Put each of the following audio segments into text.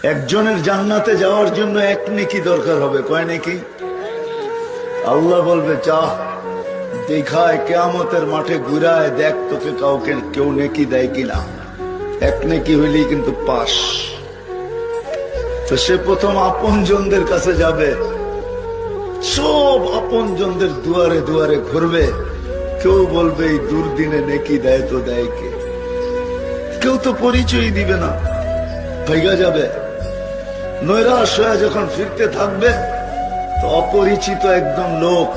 একজনের জান্নাতে যাওয়ার জন্য এক নেকি দরকার হবে, কয় নেকি? আল্লাহ বলবে যা দেখায় কিয়ামতের মাঠে ঘুরায় দেখ তোকে কাউকে কেউ নেকি দেয় কিনা। এক নেকি হইলেই কিন্তু পাস। তো সে প্রথম আপনজনদের কাছে যাবে, সব আপনজনদের দুয়ারে দুয়ারে ঘুরবে। কেউ বলবে এই দুর্দিনে নেকি দেয় তো দেয় কে? কেউ তো পরিচয় দিবে না, ভাইগা যাবে। নৈরাশ হয়ে যখন ফিরতে থাকবে তো অপরিচিত একদম লোক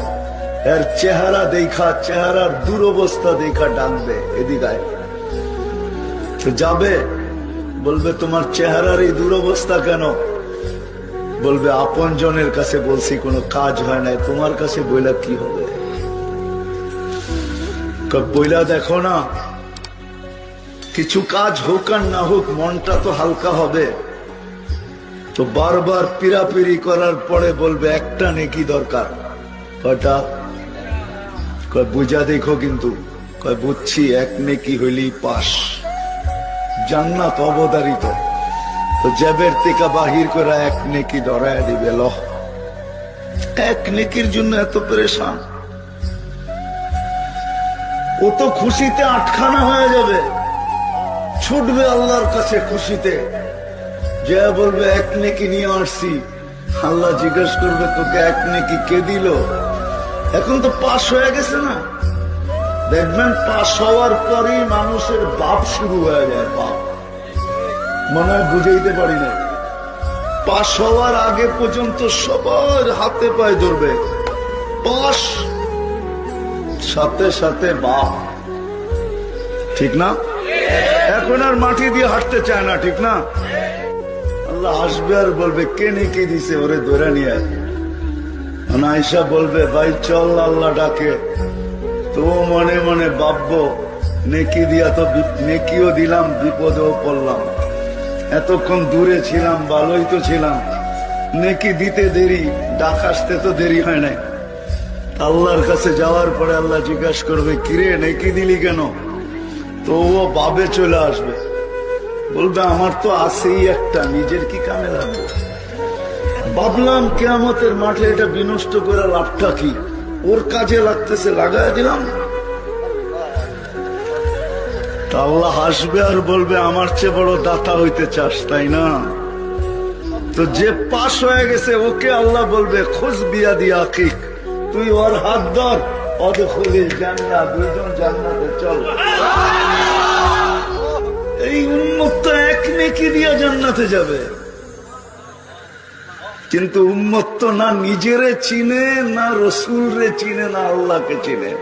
এর চেহারা দেখা, চেহারার দুরবস্থা দেখা ডাকবে, এদিকায়। তো যাবে, বলবে তোমার চেহারার এই দুরবস্থা কেন? বলবে আপন জনের কাছে বলছি কোনো কাজ হয় নাই, তোমার কাছে বইলা কি হবে? বইলা দেখো না, কিছু কাজ হোক আর না হোক মনটা তো হালকা হবে। তো বারবার পিরাপিরি করার পরে বলবে একটা নেকি দরকার। কয়টা? কয় বুঝা দেখো কিন্তু। কয় বুঝছি, এক নেকি হইলেই পাস, জান্নাত অবধারিত। তো জেবের থেকে বাহির করে এক নেকি ধরায় দিবে। লহ, এক নেকির জন্য এত পরেশান? ও তো খুশিতে আটখানা হয়ে যাবে, ছুটবে আল্লাহর কাছে খুশিতে। যে বলবে এক নেকি নিয়ে আসছি, আল্লাহ জিজ্ঞেস করবে তোকে এক নেকি কে দিল? এখন তো পাস হয়ে গেছে না? দেখবেন পাস হওয়ার পরই মানুষের বাপ শুরু হয়ে যায়। বাপ মনে হয় বুঝাইতে পারি না। পাস হওয়ার আগে পর্যন্ত সবার হাতে পায়ে ধরবে, পাস সাথে সাথে বাপ। ঠিক না? এখন আর মাটি দিয়ে হাঁটতে চায় না, ঠিক না? আল্লাহ আসবে আর বলবে কে নেকি দিছে, ওরে ধরে নিয়ে। আয়েশা বলবে ভাই চল, আল্লাহ ডাকে। তো মনে মনে ভাববো নেকি দিয়া তো নেকিও দিলাম, বিপদেও পড়লাম। এতক্ষণ দূরে ছিলাম, ভালোই তো ছিলাম। নেকি দিতে দেরি, ডাক আসতে তো দেরি হয় নাই। আল্লাহর কাছে যাওয়ার পরে আল্লাহ জিজ্ঞাসা করবে কিরে নেকি দিলি কেন? তো ও বাবে চলে আসবে, বলবে আমার তো আছেই একটা, নিজের কি কামে লাগবে? ভাবলাম কিয়ামতের মাঠে এটা বিনষ্ট করে লাভটা কি? ওর কাজে লাগতেছে, লাগাই দিলাম। আল্লাহ হাসবে আর বলবে আমার চেয়ে বড় দাতা হইতে চাস, তাই না? তো যে পাশ হয়ে গেছে ওকে আল্লাহ বলবে খোঁজ বিয়া দিয়া আকিক, তুই ওর হাত ধর, অদখলিল জান্নাত, দুইজন জান্নাতে চল। এই উম্মত এক নেকি দিয়া জান্নাতে যাবে, কিন্তু উম্মত তো না নিজেরে চিনে, না রসুল রে চিনে, না আল্লাহকে চিনে।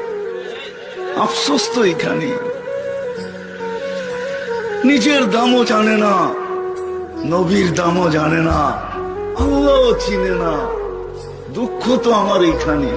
আফসোস তো এখানে, নিজের দামও জানে না, নবীর দামও জানে না, আল্লাহও চিনে না। দুঃখ তো আমার এখানে।